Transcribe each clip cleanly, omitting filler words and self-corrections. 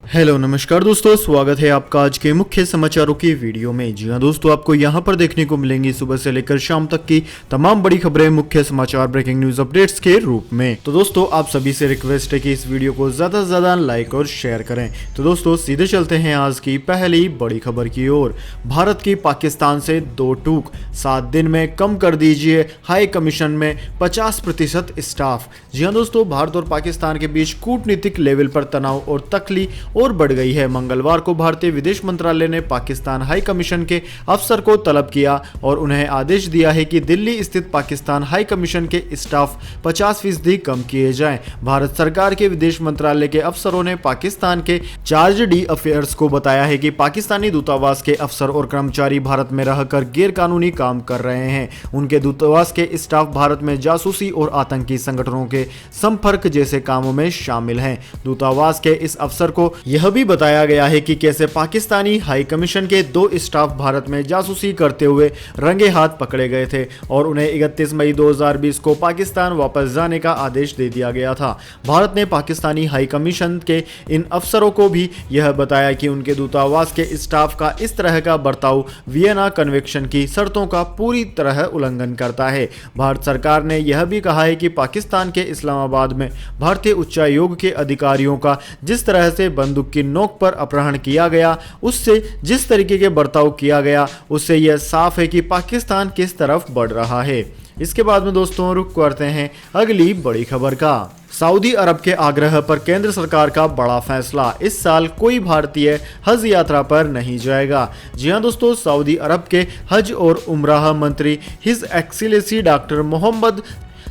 Hello नमस्कार दोस्तों, स्वागत है आपका आज के मुख्य समाचारों की वीडियो में। जी हां दोस्तों, आपको यहां पर देखने को मिलेंगी सुबह से लेकर शाम तक की तमाम बड़ी खबरें मुख्य समाचार ब्रेकिंग न्यूज अपडेट्स के रूप में। तो दोस्तों आप सभी से रिक्वेस्ट है कि इस वीडियो को ज्यादा से ज्यादा लाइक और शेयर करें। तो दोस्तों सीधे चलते हैं आज की पहली बड़ी खबर की ओर। भारत की पाकिस्तान से 2 टूक, 7 दिन में कम कर दीजिए हाई कमीशन में 50% स्टाफ। जी हाँ दोस्तों, भारत और पाकिस्तान के बीच कूटनीतिक लेवल पर तनाव और तकली और बढ़ गई है। मंगलवार को भारतीय विदेश मंत्रालय ने पाकिस्तान हाई कमीशन के अफसर को तलब किया और उन्हें आदेश दिया है कि दिल्ली स्थित पाकिस्तान हाई कमीशन के स्टाफ 50% कम किए जाएं। भारत सरकार के विदेश मंत्रालय के अफसरों ने पाकिस्तान के चार्ज डी अफेयर्स को बताया है कि पाकिस्तानी दूतावास के अफसर और कर्मचारी भारत में रहकर गैर कानूनी काम कर रहे हैं। उनके दूतावास के स्टाफ भारत में जासूसी और आतंकी संगठनों के संपर्क जैसे कामों में शामिल हैं। दूतावास के इस अफसर को यह भी बताया गया है कि कैसे पाकिस्तानी हाई कमीशन के 2 स्टाफ भारत में जासूसी करते हुए रंगे हाथ पकड़े गए थे और उन्हें 31 मई 2020 को पाकिस्तान वापस जाने का आदेश दे दिया गया था। भारत ने पाकिस्तानी हाई कमीशन के इन अफसरों को भी यह बताया कि उनके दूतावास के स्टाफ का इस तरह का बर्ताव वियना कन्वेंशन की शर्तों का पूरी तरह उल्लंघन करता है। भारत सरकार ने यह भी कहा है कि पाकिस्तान के इस्लामाबाद में भारतीय उच्चायोग के अधिकारियों का जिस तरह से बंदूक की नोक पर अपहरण किया गया, उससे जिस तरीके के बर्ताव किया गया, उससे यह साफ है कि पाकिस्तान किस तरफ बढ़ रहा है। इसके बाद में दोस्तों रुख करते हैं अगली बड़ी खबर का। सऊदी अरब के आग्रह पर केंद्र सरकार का बड़ा फैसला, इस साल कोई भारतीय हज यात्रा पर नहीं जाएगा। जी हां दोस्तों, सऊदी अरब के हज और उमराह मंत्री his excellency doctor Mohammed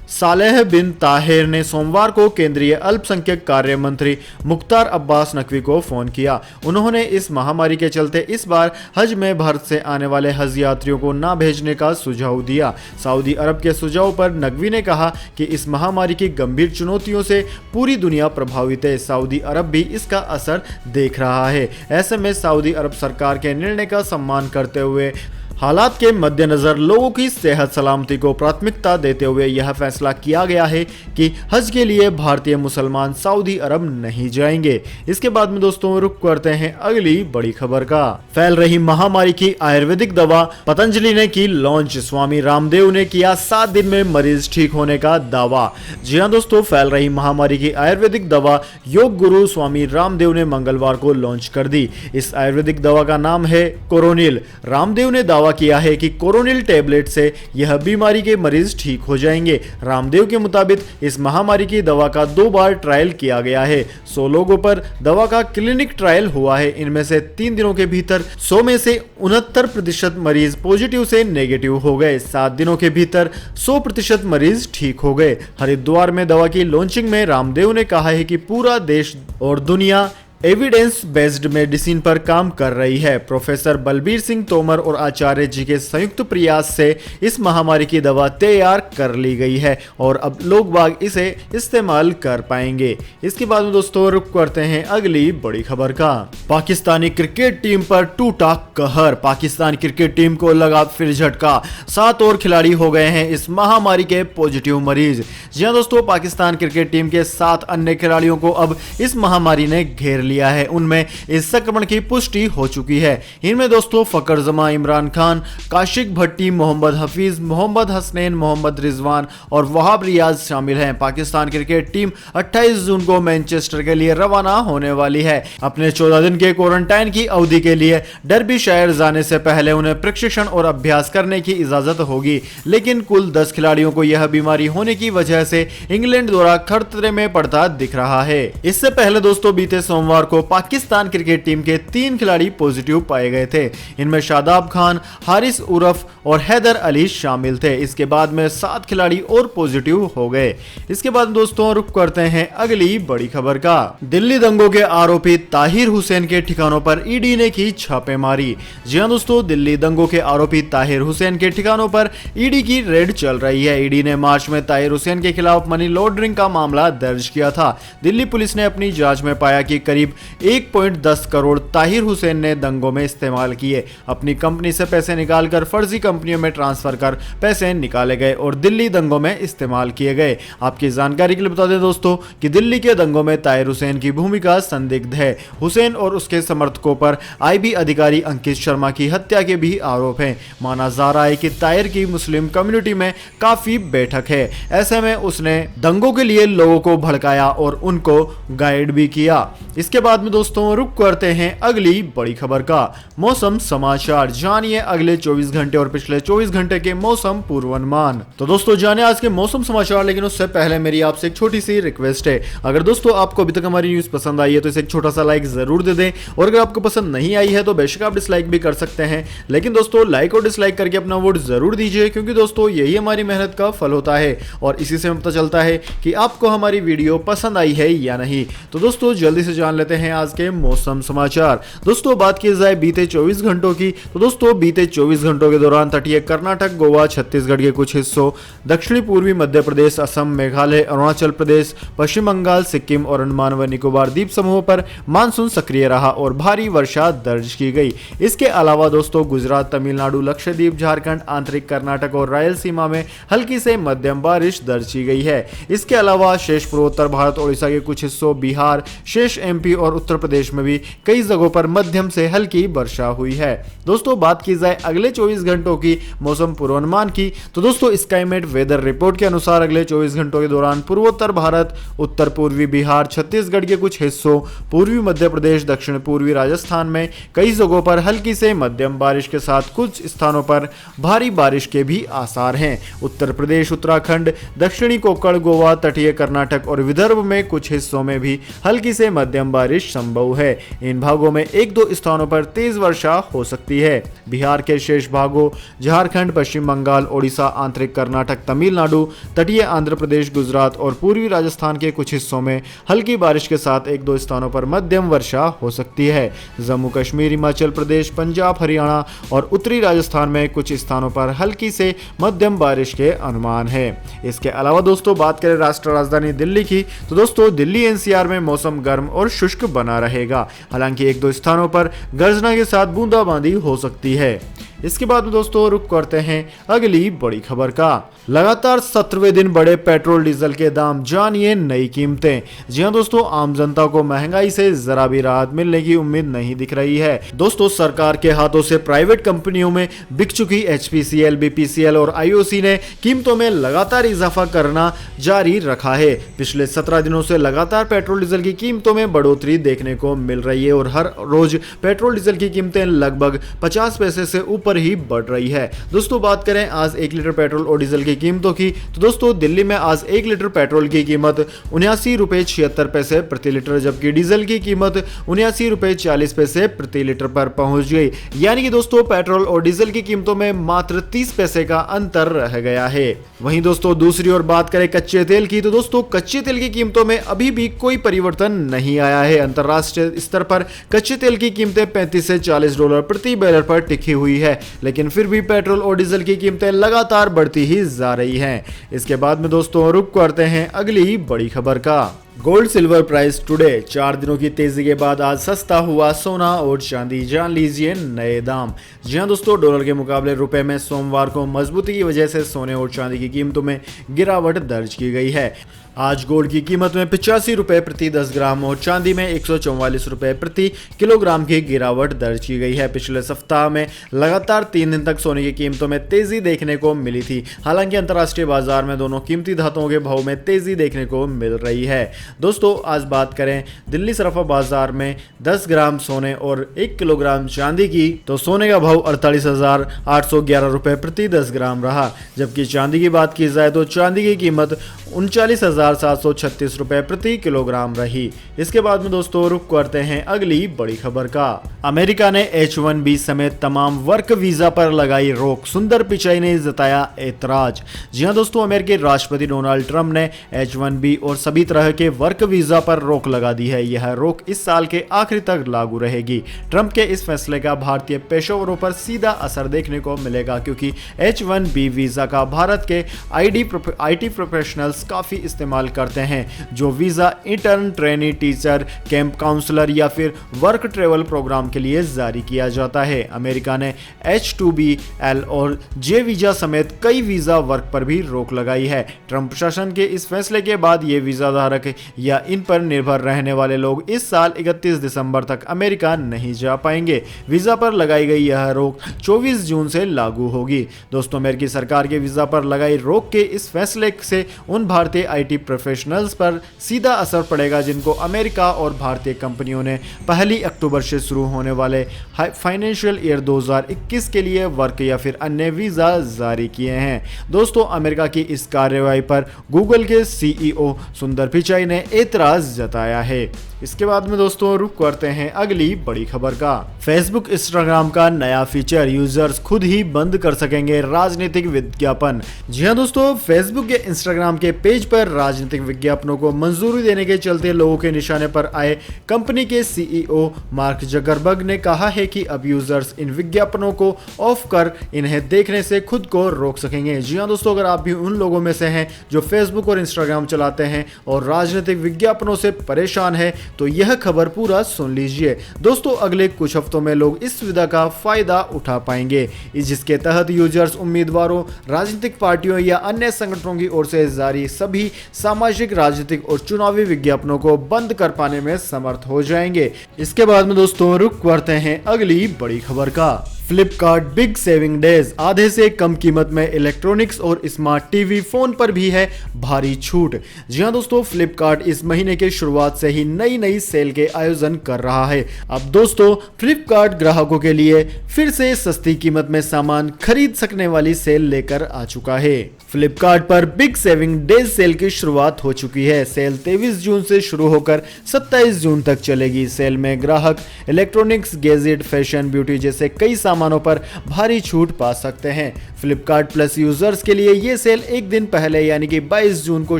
Saleh bin Tahir ने सोमवार को केंद्रीय अल्पसंख्यक कार्य मंत्री मुख्तार अब्बास नकवी को फोन किया। उन्होंने इस महामारी के चलते इस बार हज में भारत से आने वाले हज यात्रियों को न भेजने का सुझाव दिया। सऊदी अरब के सुझाव पर नकवी ने कहा कि इस महामारी की गंभीर चुनौतियों से पूरी दुनिया प्रभावित है। सऊदी अरब भी इसका असर देख रहा है। ऐसे में सऊदी अरब सरकार के निर्णय का सम्मान करते हुए हालात के मद्देनजर लोगों की सेहत सलामती को प्राथमिकता देते हुए यह फैसला किया गया है कि हज के लिए भारतीय मुसलमान सऊदी अरब नहीं जाएंगे। इसके बाद में दोस्तों रुख करते हैं अगली बड़ी खबर का। फैल रही महामारी की आयुर्वेदिक दवा पतंजलि ने की लॉन्च, स्वामी रामदेव ने किया 7 दिन में मरीज ठीक होने का दावा। जी हाँ दोस्तों, फैल रही महामारी की आयुर्वेदिक दवा योग गुरु स्वामी रामदेव ने मंगलवार को लॉन्च कर दी। इस आयुर्वेदिक दवा का नाम है कोरोनिल। रामदेव ने दावा किया है कि कोरोनिल टैबलेट से यह बीमारी के मरीज ठीक हो जाएंगे। रामदेव के मुताबिक इस महामारी की दवा का 2 बार ट्रायल किया गया है। 100 लोगों पर दवा का क्लिनिक ट्रायल हुआ है। इनमें से 3 दिनों के भीतर 100 में से 69% मरीज पॉजिटिव से नेगेटिव हो गए। 7 दिनों के भीतर 100% मरीज ठीक हो गए। हरिद्वार में दवा की लॉन्चिंग में रामदेव ने कहा है कि पूरा देश और दुनिया एविडेंस बेस्ड मेडिसिन पर काम कर रही है। प्रोफेसर बलबीर सिंह तोमर और आचार्य जी के संयुक्त प्रयास से इस महामारी की दवा तैयार कर ली गई है और अब लोग बाग इसे इस्तेमाल कर पाएंगे। इसके बाद में दोस्तों रुख करते हैं अगली बड़ी खबर का। पाकिस्तानी क्रिकेट टीम पर टूटा कहर, पाकिस्तान क्रिकेट टीम को लगा फिर झटका। 7 और खिलाड़ी हो गए हैं इस महामारी के पॉजिटिव मरीज। जी हां दोस्तों, पाकिस्तान क्रिकेट टीम के 7 अन्य खिलाड़ियों को अब इस महामारी ने घेर लिया है। उनमें इस संक्रमण की पुष्टि हो चुकी है। इनमें दोस्तों फकर जमा, इमरान खान, काशिक भट्टी, मोहम्मद हफीज, मोहम्मद हसनैन, मोहम्मद रिजवान और वहाब रियाज शामिल हैं। पाकिस्तान क्रिकेट टीम 28 जून को मैनचेस्टर के लिए रवाना होने वाली है। अपने 14 दिन के क्वारंटाइन की अवधि के लिए डर्बीशायर जाने से पहले उन्हें प्रशिक्षण और अभ्यास करने की इजाजत होगी, लेकिन कुल 10 खिलाड़ियों को यह बीमारी होने की वजह से इंग्लैंड द्वारा खतरे में पड़ता दिख रहा है। इससे पहले दोस्तों बीते सोमवार को पाकिस्तान क्रिकेट टीम के 3 खिलाड़ी पॉजिटिव पाए गए थे। इनमें शादाब खान, हारिस उर्फ और हैदर अली शामिल थे। इसके बाद में 7 खिलाड़ी और पॉजिटिव हो गए। इसके बाद दोस्तों रुख करते हैं अगली बड़ी खबर का। दिल्ली दंगों के आरोपी ताहिर हुसैन के ठिकानों पर ईडी ने की छापेमारी। जी हां दोस्तों, दिल्ली दंगों के आरोपी ताहिर हुसैन के ठिकानों पर ईडी की रेड चल रही है। ईडी ने मार्च में ताहिर हुसैन के खिलाफ मनी लॉन्ड्रिंग का मामला दर्ज किया था। दिल्ली पुलिस ने अपनी जांच में पाया कि करीब करीब 1.10 करोड़ ताहिर हुसैन ने दंगों में इस्तेमाल किए। अपनी कंपनी से पैसे निकालकर फर्जी कंपनियों में ट्रांसफर कर पैसे निकाले गए और दिल्ली दंगों में इस्तेमाल किए गए। आपकी जानकारी के लिए बता दें दोस्तों कि दिल्ली के दंगों में ताहिर हुसैन की भूमिका संदिग्ध है। हुसैन और उसके समर्थकों पर आईबी अधिकारी अंकित शर्मा की हत्या के भी आरोप हैं। माना जा रहा है कि ताहिर की मुस्लिम कम्युनिटी में काफी बैठक है। ऐसे में उसने दंगों के लिए लोगों को भड़काया और उनको गाइड भी किया। इसके बाद में दोस्तों रुक करते हैं अगली बड़ी खबर का। मौसम समाचार, जानिए अगले 24 घंटे और पिछले 24 घंटे के मौसम पूर्वानुमान। तो दोस्तों जाने आज के मौसम समाचार, लेकिन उससे पहले मेरी आपसे एक छोटी सी रिक्वेस्ट है। अगर दोस्तों आपको अभी तक हमारी न्यूज पसंद आई है तो इसे एक छोटा सा लाइक जरूर दे दें, और अगर आपको पसंद नहीं आई है तो बेशक आप डिसलाइक भी कर सकते हैं, लेकिन दोस्तों लाइक और डिसलाइक करके अपना वोट जरूर दीजिए, क्योंकि दोस्तों यही हमारी मेहनत का फल होता है और इसी से पता चलता है कि आपको हमारी वीडियो पसंद आई है या नहीं। तो दोस्तों जल्दी से जान लेते हैं आज के मौसम समाचार। दोस्तों बात की जाए बीते 24 घंटों की, तो दोस्तों बीते 24 घंटों के दौरान तटीय कर्नाटक, गोवा, छत्तीसगढ़ के कुछ हिस्सों, दक्षिणी पूर्वी मध्य प्रदेश, असम, मेघालय, अरुणाचल प्रदेश, पश्चिम बंगाल, सिक्किम और अंडमान व निकोबार द्वीप समूह पर मानसून सक्रिय रहा और भारी वर्षा दर्ज की गई। इसके अलावा दोस्तों गुजरात, तमिलनाडु, लक्षद्वीप, झारखंड, आंतरिक कर्नाटक और रायलसीमा में हल्की से मध्यम बारिश दर्ज की गई है। इसके अलावा शेष पूर्वोत्तर भारत, ओडिशा के कुछ हिस्सों, बिहार, शेष एमपी और उत्तर प्रदेश में भी कई जगहों पर मध्यम से हल्की वर्षा हुई है। दोस्तों बात की जाए अगले 24 घंटों की मौसम पूर्वानुमान की, तो दोस्तों स्काईमेट वेदर रिपोर्ट के अनुसार अगले 24 घंटों के दौरान पूर्वोत्तर भारत, उत्तर पूर्वी बिहार, छत्तीसगढ़ के कुछ हिस्सों, पूर्वी मध्य प्रदेश, दक्षिण पूर्वी राजस्थान में कई जगहों पर हल्की से मध्यम बारिश के साथ कुछ स्थानों पर भारी बारिश के भी आसार हैं। उत्तर प्रदेश, उत्तराखंड, दक्षिणी कोंकण, गोवा, तटीय कर्नाटक और विदर्भ में कुछ हिस्सों में भी हल्की से मध्यम बारिश संभव है। इन भागों में एक दो स्थानों पर तेज वर्षा हो सकती है। बिहार के शेष भागों, झारखंड, पश्चिम बंगाल, ओडिशा, आंतरिक कर्नाटक, तमिलनाडु, तटीय आंध्र प्रदेश, गुजरात और पूर्वी राजस्थान के कुछ हिस्सों में हल्की बारिश के साथ एक दो स्थानों पर मध्यम वर्षा हो सकती है। जम्मू कश्मीर, हिमाचल प्रदेश, पंजाब, हरियाणा और उत्तरी राजस्थान में कुछ स्थानों पर हल्की से मध्यम बारिश के अनुमान है। इसके अलावा दोस्तों बात करें राष्ट्रीय राजधानी दिल्ली की, तो दोस्तों दिल्ली एनसीआर में मौसम गर्म और शुष्क बना रहेगा। हालांकि एक दो स्थानों पर गर्जना के साथ बूंदाबांदी हो सकती है। इसके बाद में दोस्तों रुक करते हैं अगली बड़ी खबर का। लगातार 17वें दिन बढ़े पेट्रोल डीजल के दाम, जानिए नई कीमतें। जी हां दोस्तों, आम जनता को महंगाई से जरा भी राहत मिलने की उम्मीद नहीं दिख रही है। दोस्तों सरकार के हाथों से प्राइवेट कंपनियों में बिक चुकी एचपीसीएल, बीपीसीएल और आईओसी ने कीमतों में लगातार इजाफा करना जारी रखा है। पिछले 17 दिनों से लगातार पेट्रोल डीजल की कीमतों में बढ़ोतरी देखने को मिल रही है और हर रोज पेट्रोल डीजल की कीमतें लगभग 50 पैसे से ऊपर ही बढ़ रही है। दोस्तों बात करें आज 1 लीटर पेट्रोल और डीजल की कीमतों की, तो दोस्तों दिल्ली में आज 1 लीटर पेट्रोल की कीमत 79 रुपए 76 पैसे प्रति लीटर, जबकि डीजल की कीमत 79 रुपए 40 पैसे प्रति लीटर पर पहुंच गई। यानी कि दोस्तों पेट्रोल और डीजल की कीमतों में मात्र 30 पैसे का अंतर रह गया है। वहीं दोस्तों दूसरी ओर बात करें कच्चे तेल की, तो दोस्तों कच्चे तेल की कीमतों में अभी भी कोई परिवर्तन नहीं आया है। अंतरराष्ट्रीय स्तर पर कच्चे तेल की कीमतें 35 से $40 प्रति बैरल पर टिकी हुई है, लेकिन फिर भी पेट्रोल और डीजल की कीमतें लगातार बढ़ती ही जा रही हैं। इसके बाद में दोस्तों रुक करते हैं अगली बड़ी खबर का। गोल्ड सिल्वर प्राइस टुडे, 4 दिनों की तेजी के बाद आज सस्ता हुआ सोना और चांदी, जान लीजिए नए दाम। जी हां दोस्तों, डॉलर के मुकाबले रुपए में सोमवार को मजबूती की वजह से सोने और चांदी की कीमतों में गिरावट दर्ज की गई है। आज गोल्ड की कीमत में 85 रुपए प्रति 10 ग्राम और चांदी में 144 रुपए प्रति किलोग्राम की गिरावट दर्ज की गई है। पिछले सप्ताह में लगातार 3 दिन तक सोने की कीमतों में तेजी देखने को मिली थी। हालांकि अंतर्राष्ट्रीय बाजार में दोनों कीमती धातुओं के भाव में तेजी देखने को मिल रही है। दोस्तों आज बात करें दिल्ली सराफा बाजार में 10 ग्राम सोने और 1 किलोग्राम चांदी की, तो सोने का भाव 48,811 रुपए प्रति 10 ग्राम रहा, जबकि चांदी की बात की जाए तो चांदी की कीमत 39,736 रुपए प्रति किलोग्राम रही। इसके बाद में दोस्तों रुक करते हैं अगली बड़ी खबर का। अमेरिका ने H1B समेत तमाम वर्क वीजा पर लगाई रोक, सुंदर पिचाई ने जताया एतराज। जी हां दोस्तों, अमेरिकी राष्ट्रपति डोनाल्ड ट्रंप ने H1B और सभी तरह के वर्क वीजा पर रोक लगा दी है। यह रोक इस साल के आखिर तक लागू रहेगी। ट्रंप के इस फैसले का भारतीय पेशेवरों पर सीधा असर देखने को मिलेगा, क्योंकि H1B वीजा का भारत के IT प्रोफेशनल्स काफी इस्तेमाल इस्तेमाल करते हैं, जो visa intern, trainee, teacher, camp counsellor या फिर वर्क ट्रेवल प्रोग्राम के लिए जारी किया जाता है। अमेरिका ने H-2B, L और J वीज़ा समेत कई वीज़ा वर्क पर भी रोक लगाई है। ट्रंप प्रशासन के इस फैसले के बाद ये वीज़ा धारक या इन पर निर्भर रहने वाले लोग इस साल 31 दिसंबर तक अमेरिका नहीं जा पाएंगे। वीज़ा पर लगाई गई यह रोक 24 जून से लागू होगी। दोस्तों, अमेरिकी सरकार के वीज़ा पर लगाई रोक के इस फैसले से उन भारतीय IT प्रोफेशनल्स पर सीधा असर पड़ेगा जिनको अमेरिका और भारतीय कंपनियों ने 1 अक्टूबर से शुरू होने वाले फाइनेंशियल ईयर 2021 के लिए वर्क या फिर अन्य वीज़ा जारी किए हैं। दोस्तों, अमेरिका की इस कार्रवाई पर गूगल के CEO सुंदर पिचाई ने एतराज जताया है। इसके बाद में दोस्तों रुक करते हैं अगली बड़ी खबर का। फेसबुक इंस्टाग्राम का नया फीचर, यूजर्स खुद ही बंद कर सकेंगे राजनीतिक विज्ञापन। जी हां दोस्तों, फेसबुक या इंस्टाग्राम के पेज पर राजनीतिक विज्ञापनों को मंजूरी देने के चलते लोगों के निशाने पर आए कंपनी के CEO मार्क जकरबर्ग ने कहा है कि अब यूजर्स इन विज्ञापनों को ऑफ कर इन्हें देखने से खुद को रोक सकेंगे। जी हां दोस्तों, अगर आप भी उन लोगों में से हैं जो फेसबुक और इंस्टाग्राम चलाते हैं और राजनीतिक विज्ञापनों से परेशान है, तो यह खबर पूरा सुन लीजिए। दोस्तों, अगले कुछ हफ्तों में लोग इस सुविधा का फायदा उठा पाएंगे, जिसके तहत यूजर्स उम्मीदवारों, राजनीतिक पार्टियों या अन्य संगठनों की ओर से जारी सभी सामाजिक, राजनीतिक और चुनावी विज्ञापनों को बंद कर पाने में समर्थ हो जाएंगे। इसके बाद में दोस्तों रुक करते हैं अगली बड़ी खबर का। फ्लिपकार्ट बिग सेविंग डेज, आधे से कम कीमत में इलेक्ट्रॉनिक्स और स्मार्ट टीवी, फोन पर भी है भारी छूट। जी हां दोस्तों, फ्लिपकार्ट इस महीने के शुरुआत से ही नई सेल के आयोजन कर रहा है। अब दोस्तों, फ्लिपकार्ट ग्राहकों के लिए फिर से सस्ती कीमत में सामान खरीद सकने वाली सेल लेकर आ चुका है। फ्लिपकार्ट पर बिग सेविंग डेज सेल की शुरुआत हो चुकी है। सेल 23 जून से शुरू होकर 27 जून तक चलेगी। सेल में ग्राहक इलेक्ट्रॉनिक्स, गैजेट, फैशन, ब्यूटी जैसे कई सामानों पर भारी छूट पा सकते हैं। फ्लिपकार्ट प्लस यूजर्स के लिए ये सेल एक दिन पहले यानी कि 22 जून को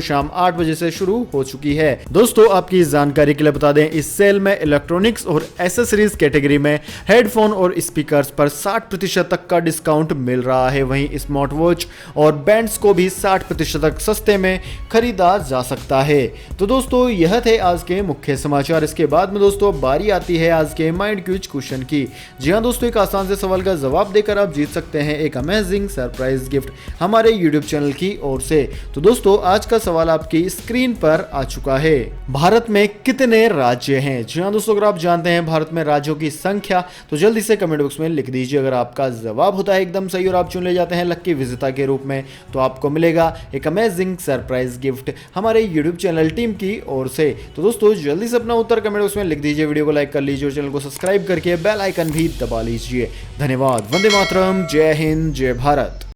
शाम 8 बजे से शुरू हो चुकी है। दोस्तों, आपकी जानकारी के लिए बता दें, इस सेल में इलेक्ट्रॉनिक्स और एसेसरीज कैटेगरी में हेडफोन और स्पीकर्स पर 60% तक का डिस्काउंट मिल रहा है। वहीं स्मार्ट वॉच और बैंड्स को भी 60% तक सस्ते में खरीदा जा सकता है। तो दोस्तों, यह थे आज के मुख्य समाचार। इसके बाद में दोस्तों बारी आती है आज के माइंड क्विज क्वेश्चन की। जी हां दोस्तों, एक आसान से सवाल का जवाब देकर आप जीत सकते हैं एक अमेजिंग सरप्राइज गिफ्ट हमारे यूट्यूब चैनल की ओर से। तो दोस्तों, आज का सवाल आपकी स्क्रीन पर आ चुका है। भारत में कितने राज्य हैं? जी हां दोस्तों, अगर आप जानते हैं भारत में राज्यों की संख्या तो जल्दी से कमेंट बॉक्स में लिख दीजिए। अगर आपका जवाब होता है एकदम सही और आप चुन ले जाते हैं लक्की विजेता के रूप में, तो आपको मिलेगा एक अमेजिंग सरप्राइज गिफ्ट हमारे यूट्यूब चैनल टीम की ओर से। तो दोस्तों, जल्दी से अपना उत्तर कमेंट बॉक्स में लिख दीजिए, वीडियो को लाइक कर लीजिए और चैनल को सब्सक्राइब करके बेल आइकन भी दबा लीजिए। धन्यवाद। वंदे मातरम। जय हिंद, जय भारत।